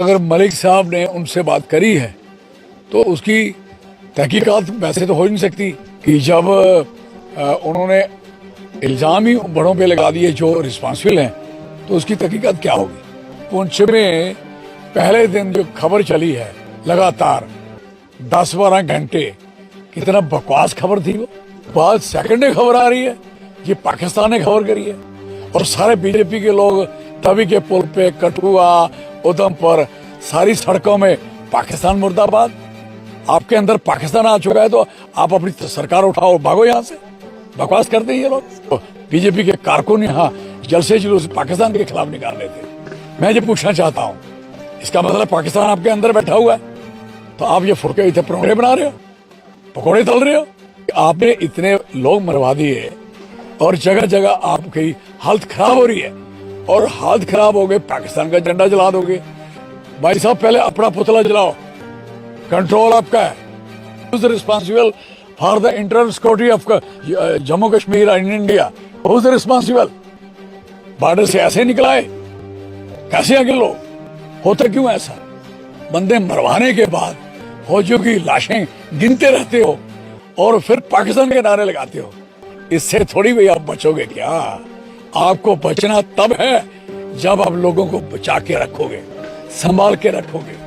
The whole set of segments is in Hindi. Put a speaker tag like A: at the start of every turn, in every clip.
A: अगर मलिक साहब ने उनसे बात करी है तो उसकी तहकीकात वैसे तो हो ही नहीं सकती कि जब उन्होंने इल्ज़ाम ही बड़ों पे लगा दिए जो रिस्पॉन्सिबल हैं, तो उसकी तहकीकात क्या होगी। पुंछ में पहले दिन जो खबर चली है लगातार 10-12 घंटे, कितना बकवास खबर थी वो। बाद सेकंड खबर आ रही है ये पाकिस्तान ने खबर करी है, और सारे बीजेपी के लोग तवी के पुल पे, कठुआ, उधमपुर, सारी सड़कों में पाकिस्तान मुर्दाबाद। आपके अंदर पाकिस्तान आ चुका है तो आप अपनी सरकार उठाओ, भागो यहाँ से। बकवास करते हैं ये लोग। तो बीजेपी के कारकुन यहाँ जलसे जुलूस पाकिस्तान के खिलाफ निकाल रहे थे। मैं ये पूछना चाहता हूँ, इसका मतलब पाकिस्तान आपके अंदर बैठा हुआ है, तो आप ये फुरके इतने पकौड़े बना रहे हो, पकौड़े तल रहे हो। आपने इतने लोग मरवा दिए और जगह जगह आपकी हालत खराब हो रही है, और हालत खराब हो गए पाकिस्तान का झंडा जला दोगे। भाई साहब पहले अपना पुतला जलाओ, कंट्रोल आपका है। Who's responsible for the internal security of Jammu Kashmir and India? Who's responsible? Border से ऐसे निकलाए, कैसे आगे लोग होता क्यों ऐसा? बंदे मरवाने के बाद फौजियों की लाशें गिनते रहते हो और फिर पाकिस्तान के नारे लगाते हो। इससे थोड़ी भी आप बचोगे क्या? आपको बचना तब है जब आप लोगों को बचा के रखोगे, संभाल के रखोगे।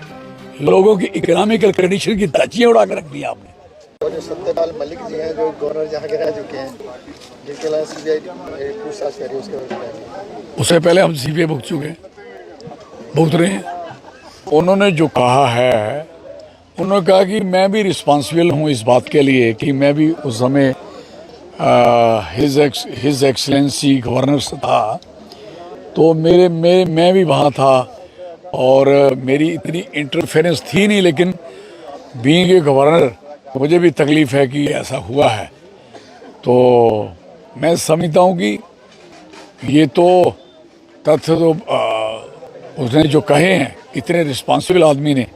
A: लोगों की इकोनॉमिकल कंडीशन की धज्जियां उड़ा कर रख दी आपने।
B: और जो सत्यपाल मलिक जी हैं जो गवर्नर जहाँ के रह चुके हैं, जिनके लिए सीबीआई पूछताछ कर रही है, उसके बारे में
A: उससे पहले हम सीबीआई भुगत रहे हैं। उन्होंने जो कहा है, उन्होंने कहा कि मैं भी रिस्पॉन्सिबल हूँ इस बात के लिए कि मैं भी उस समय हिज एक्सलेंसी गवर्नर था, तो मैं भी वहाँ था और मेरी इतनी इंटरफेरेंस थी नहीं, लेकिन बीइंग ए गवर्नर मुझे भी तकलीफ है कि ऐसा हुआ है। तो मैं समझता हूँ कि ये तो तथ्य तो उसने जो कहे हैं इतने रिस्पॉन्सिबल आदमी ने,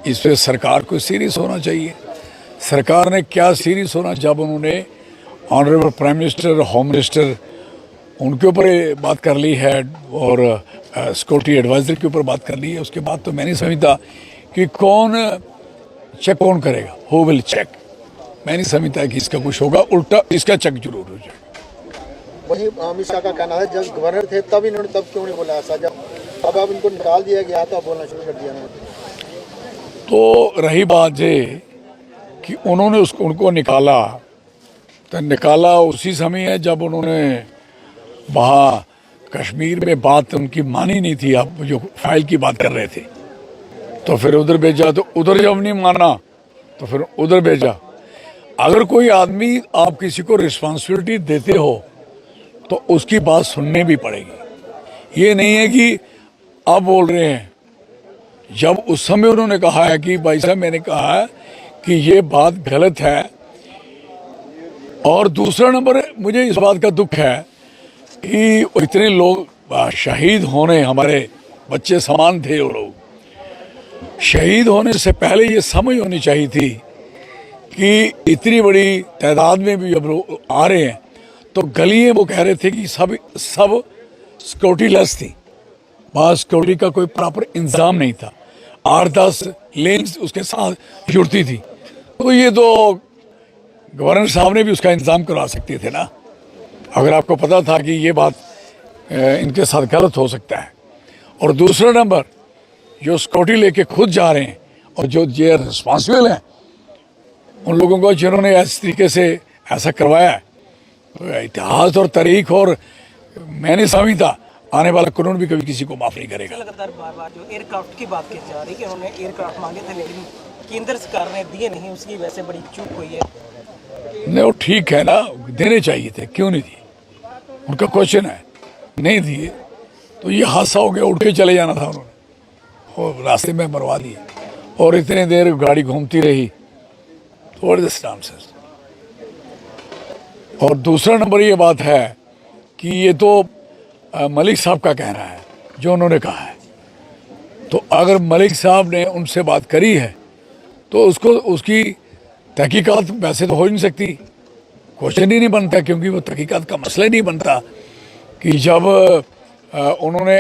A: इस पर सरकार को सीरियस होना चाहिए। सरकार ने क्या सीरियस होना, जब उन्होंने honourable prime minister, home minister, उनके ऊपर बात कर ली है और सिक्योरिटी एडवाइजर के ऊपर बात कर ली है, उसके बाद तो मैं नहीं समझता कि कौन करेगा, हु विल चेक। मैं नहीं समझता कि इसका कुछ होगा, उल्टा इसका चेक जरूर हो जाएगा।
B: वही अमित शाह का कहना है जब गवर्नर थे तब इन्होंने तब क्यों नहीं बोला ऐसा, जब अब इनको निकाल दिया गया तो अब बोलना शुरू कर दिया।
A: तो रही बात ये कि उन्होंने उनको निकाला, तो निकाला उसी समय है जब उन्होंने वहाँ कश्मीर में बात उनकी मानी नहीं थी। आप जो फाइल की बात कर रहे थे, तो फिर उधर भेजा, तो उधर जब नहीं माना तो फिर उधर भेजा। अगर कोई आदमी आप किसी को रिस्पॉन्सिबिलिटी देते हो तो उसकी बात सुननी भी पड़ेगी। ये नहीं है कि अब बोल रहे हैं, जब उस समय उन्होंने कहा है कि भाई साहब मैंने कहा है कि ये बात गलत है। और दूसरा नंबर, मुझे इस बात का दुख है कि इतने लोग शहीद होने, हमारे बच्चे समान थे वो लोग, शहीद होने से पहले ये समझ होनी चाहिए थी कि इतनी बड़ी तादाद में भी जब लोग आ रहे हैं तो गलियां वो कह रहे थे कि सब सिक्योरिटी लेस थी, वहाँ सिक्योरिटी का कोई प्रॉपर इंतजाम नहीं था, 8-10 लेन्स उसके साथ जुड़ती थी। तो ये तो गवर्नर साहब ने भी उसका इंतजाम करवा सकते थे ना, अगर आपको पता था कि ये बात इनके साथ गलत हो सकता है। और दूसरा नंबर, जो सिक्योरिटी लेके खुद जा रहे हैं और जो ये रिस्पॉन्सिबल हैं, उन लोगों को जिन्होंने इस तरीके से ऐसा करवाया है, तो इतिहास और तारीख और मैं नहीं समझता आने वाला कानून भी कभी किसी को माफ नहीं करेगा।
C: लगातार बार जो एयरक्राफ्ट की बात की जा रही है कि उन्होंने एयरक्राफ्ट मांगे थे लेकिन केंद्र सरकार ने दिए नहीं, उसकी वजह से बड़ी चूक हुई है।
A: नहीं, वो ठीक है ना, देने चाहिए थे, क्यों नहीं दिए? उनका क्वेश्चन है, नहीं दिए तो ये हादसा हो गया, उठ के चले जाना था उन्होंने, और रास्ते में मरवा दिए और इतने देर गाड़ी घूमती रही। What is nonsense. और दूसरा नंबर ये बात है कि ये तो मलिक साहब का कहना है जो उन्होंने कहा है, तो अगर मलिक साहब ने उनसे बात करी है तो उसकी तहकीकात वैसे तो हो ही नहीं सकती, क्वेश्चन ही नहीं बनता, क्योंकि वो तहकीकात का मसला ही नहीं बनता कि जब उन्होंने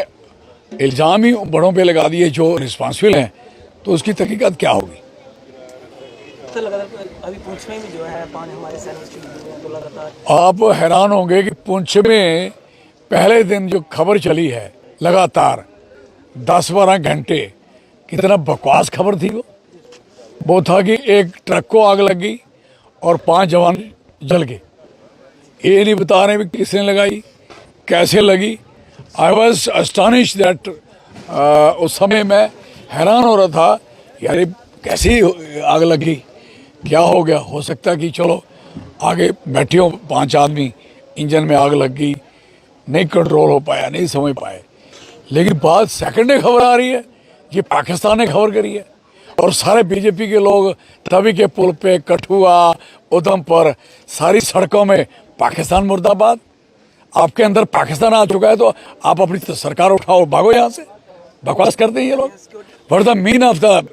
A: इल्ज़ाम ही बड़ों पे लगा दिए जो रिस्पॉन्सिबल हैं, तो उसकी तहकीकात क्या होगी?
C: तो लगातार अभी पुंछ में भी जो है पानी हमारे सैनिक शहीद हुए हैं, तो लगातार
A: आप हैरान होंगे कि पुंछ में पहले दिन जो खबर चली है लगातार 10-12 घंटे, कितना बकवास खबर थी वो था कि एक ट्रक को आग लगी और 5 जवान जल गए। ये नहीं बता रहे भी किसने लगाई, कैसे लगी। आई वॉज अस्टानिश दैट, उस समय मैं हैरान हो रहा था, यार ये कैसी आग लगी, क्या हो गया। हो सकता है कि चलो आगे बैठे हो 5 आदमी, इंजन में आग लग गई, नहीं कंट्रोल हो पाया, नहीं समझ पाए। लेकिन बाद सेकंड डे खबर आ रही है ये पाकिस्तान ने खबर करी है, और सारे बीजेपी के लोग तवी के पुल पे, कठुआ, उधमपुर, सारी सड़कों में पाकिस्तान मुर्दाबाद। आपके अंदर पाकिस्तान आ चुका है तो आप अपनी सरकार उठाओ, भागो यहाँ से। बकवास करते हैं ये लोग। What the mean of the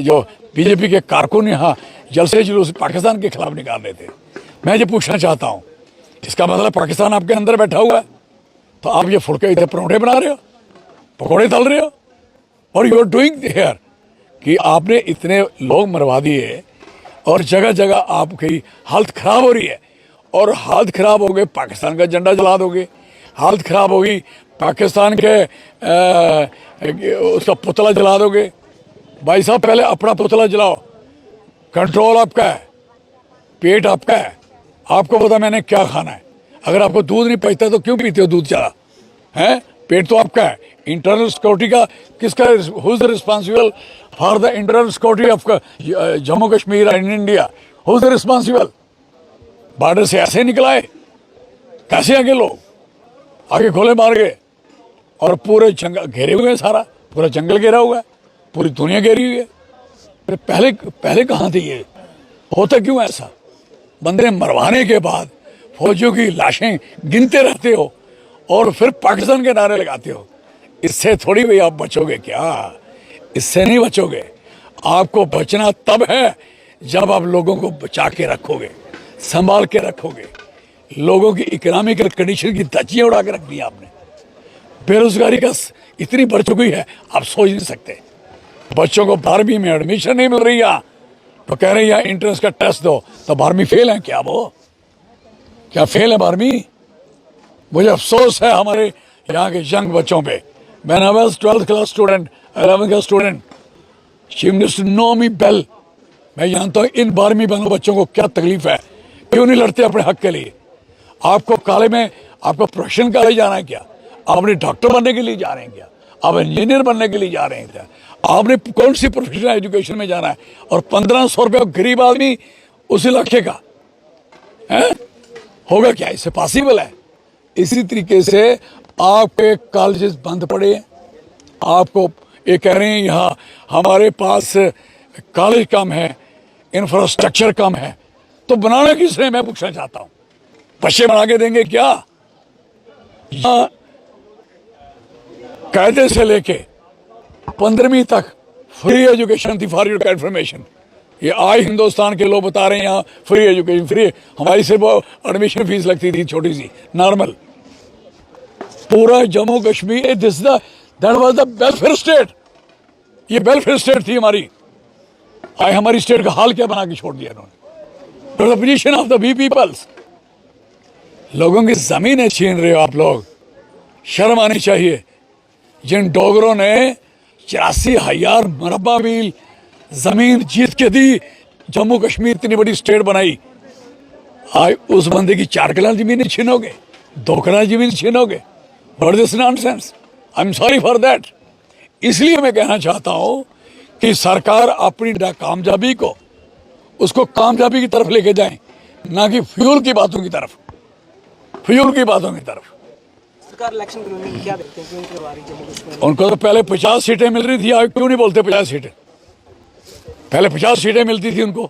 A: जो बीजेपी के कारकुन यहाँ जलसे जुलूस पाकिस्तान के खिलाफ निकाल रहे थे। मैं ये पूछना चाहता हूँ, इसका मतलब पाकिस्तान आपके अंदर बैठा हुआ है, तो आप ये फुलके इधर परोठे बना रहे हो, पकौड़े तल रहे हो, और यू आर डूइंग हियर कि आपने इतने लोग मरवा दिए और जगह जगह आपकी हालत खराब हो रही है। और हालत खराब हो गई, पाकिस्तान का झंडा जला दोगे। हालत खराब होगी, पाकिस्तान के उसका पुतला जला दोगे। भाई साहब पहले अपना पुतला जलाओ। कंट्रोल आपका है, पेट आपका है, आपको पता मैंने क्या खाना है। अगर आपको दूध नहीं पचता तो क्यों पीते हो दूध चला है? पेट तो आपका है। इंटरनल सिक्योरिटी का किसका, who is responsible for the internal security of Jammu Kashmir and India? Who is responsible? Border से ऐसे निकलाए, कैसे आगे लोग आगे गोले मार गए, और पूरे जंगल घेरे हुए हैं, सारा पूरा जंगल घेरा हुआ है, पूरी दुनिया घेरी हुई है। पहले कहाँ थे ये? होता क्यों ऐसा? बंदे मरवाने के बाद फौजियों की लाशें गिनते रहते हो और फिर पाकिस्तान के नारे लगाते हो। इससे थोड़ी भाई आप बचोगे क्या? इससे नहीं बचोगे। आपको बचना तब है जब आप लोगों को बचा के रखोगे, संभाल के रखोगे। लोगों की इकोनॉमिकल कंडीशन की धज्जियां उड़ा के रख दी आपने। बेरोजगारी का इतनी बढ़ चुकी है आप सोच नहीं सकते। बच्चों को 12वीं में एडमिशन नहीं मिल रही है, तो कह रहे हैं एंट्रेंस का टेस्ट दो। तो 12वीं फेल है क्या? वो क्या फेल है 12वीं? मुझे अफसोस है हमारे यहाँ के यंग बच्चों पे। When I was 12th class student, 11th class student, chief minister know me well. मैं जानता हूँ इन 12वीं वालों बच्चों को क्या तकलीफ है, क्यों नहीं लड़ते अपने हक के लिए। आपको काले में आपको प्रोफेशन का लिए जाना है क्या? आपने डॉक्टर बनने के लिए जा रहे हैं क्या? आप इंजीनियर बनने के लिए जा रहे हैं क्या? आपने कौन सी प्रोफेशनल एजुकेशन में जाना है? और 1500 रुपये गरीब आदमी उस इलाके का है, होगा क्या? इससे पॉसिबल है? इसी तरीके से आपके कॉलेजेस बंद पड़े हैं। आपको ये कह रहे हैं यहाँ हमारे पास कॉलेज कम है, इंफ्रास्ट्रक्चर कम है, तो बनाना किसने? मैं पूछना चाहता हूँ। बच्चे बना के देंगे क्या? यहाँ कायदे से लेके 15वीं तक फ्री एजुकेशन थी। फॉर योर इन्फॉर्मेशन, ये आज हिंदुस्तान के लोग बता रहे हैं यहाँ फ्री एजुकेशन फ्री। हमारी सिर्फ एडमिशन फीस लगती थी छोटी सी नॉर्मल। पूरा Jammu Kashmir that was the welfare state. ये वेलफेयर स्टेट थी हमारी। आज हमारी स्टेट का हाल क्या बना के छोड़ दिया इन्होंने। Position of the we peoples. लोगों की जमीनें छीन रहे हो आप लोग, शर्म आनी चाहिए। जिन डोगरों ने 84,000 मरबा मील जमीन जीत के दी, जम्मू कश्मीर इतनी बड़ी स्टेट बनाई, आज उस बंदे की 4 कनाल जमीन छीनोगे, 2 कनाल जमीन छीनोगे। What this nonsense? I am sorry for that. इसलिए मैं कहना चाहता हूं कि सरकार अपनी कामयाबी को उसको कामयाबी की तरफ लेके जाए, ना कि फ्यूल की बातों की तरफ। फ्यूल की बातों की तरफ
C: सरकार इलेक्शन में क्या देखते हैं, क्यों करवा रही जम्मू कश्मीर?
A: उनको तो पहले 50 सीटें मिल रही थी, आज क्यों नहीं बोलते 50 सीटें? पहले 50 सीटें मिलती थी उनको,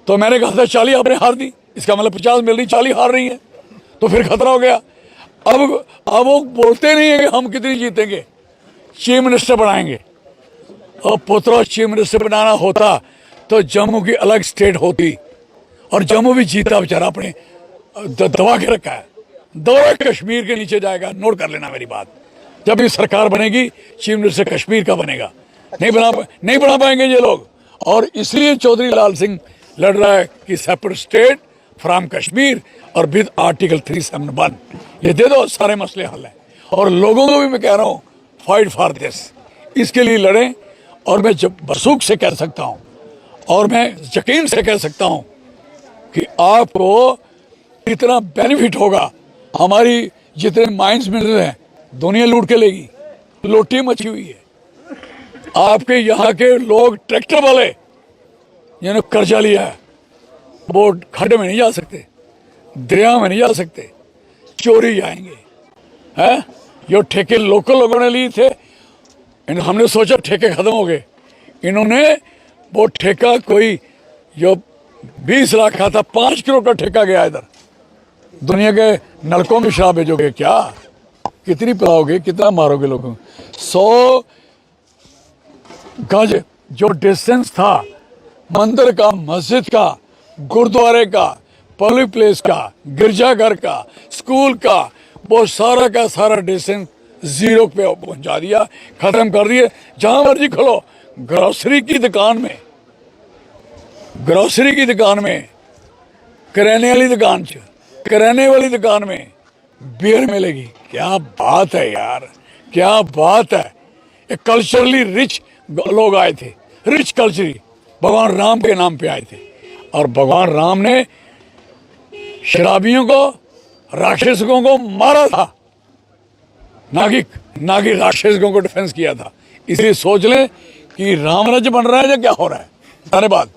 A: तो मैंने कहा था 40 आपने हार दी। इसका मतलब 50 मिल रही, 40 हार रही है, तो फिर खतरा हो गया। अब वो बोलते नहीं है कि हम कितनी जीतेंगे, चीफ मिनिस्टर बनाएंगे। और पुत्रो चीफ मिनिस्टर बनाना होता तो जम्मू की अलग स्टेट होती, और जम्मू भी जीता बेचारा, अपने दबा के रखा है। दबा कश्मीर के नीचे जाएगा। नोट कर लेना मेरी बात। जब भी सरकार बनेगी चीफ मिनिस्टर कश्मीर का बनेगा। नहीं बना पाएंगे ये लोग, और इसलिए चौधरी लाल सिंह लड़ रहा है कि सेपरेट स्टेट फ्रॉम कश्मीर और विद आर्टिकल 371 ये दे दो, सारे मसले हल हैं। और लोगों को भी मैं कह रहा हूँ फाइट फॉर दिस, इसके लिए लड़ें। और मैं जब बसूख से कह सकता हूँ और मैं यकीन से कह सकता हूँ कि आपको इतना बेनिफिट होगा, हमारी जितने माइंस मिनरल हैं दुनिया लूट के लेगी, लोटी मची हुई है। आपके यहाँ के लोग ट्रैक्टर वाले जिन्होंने कर्जा लिया है वो खड्डे में नहीं जा सकते, दरिया में नहीं जा सकते, चोरी जाएंगे हैं। जो ठेके लोकल लोगों ने लिए थे, हमने सोचा ठेके खत्म हो गए, इन्होंने वो ठेका कोई जो 20 लाख का था 5 करोड़ का ठेका गया इधर। दुनिया के नलकों में शराब भेजोगे क्या? कितनी पिलाओगे, कितना मारोगे लोगों को? 100 गज जो डिस्टेंस था मंदिर का, मस्जिद का, गुरुद्वारे का, पब्लिक प्लेस का, गिरजाघर का, स्कूल का, वो सारा का सारा डिस्टेंस जीरो पे पहुंचा दिया, खत्म कर दिए। जहां मर्जी खोलो, ग्रोसरी की दुकान में, किराने वाली दुकान में बियर मिलेगी। क्या बात है यार, क्या बात है। एक कल्चरली रिच लोग आए थे, रिच कल्चरली, भगवान राम के नाम पे आए थे, और भगवान राम ने शराबियों को, राक्षसों को मारा था, ना कि राक्षसों को डिफेंस किया था। इसलिए सोच लें कि राम राज्य बन रहा है या क्या हो रहा है। धन्यवाद।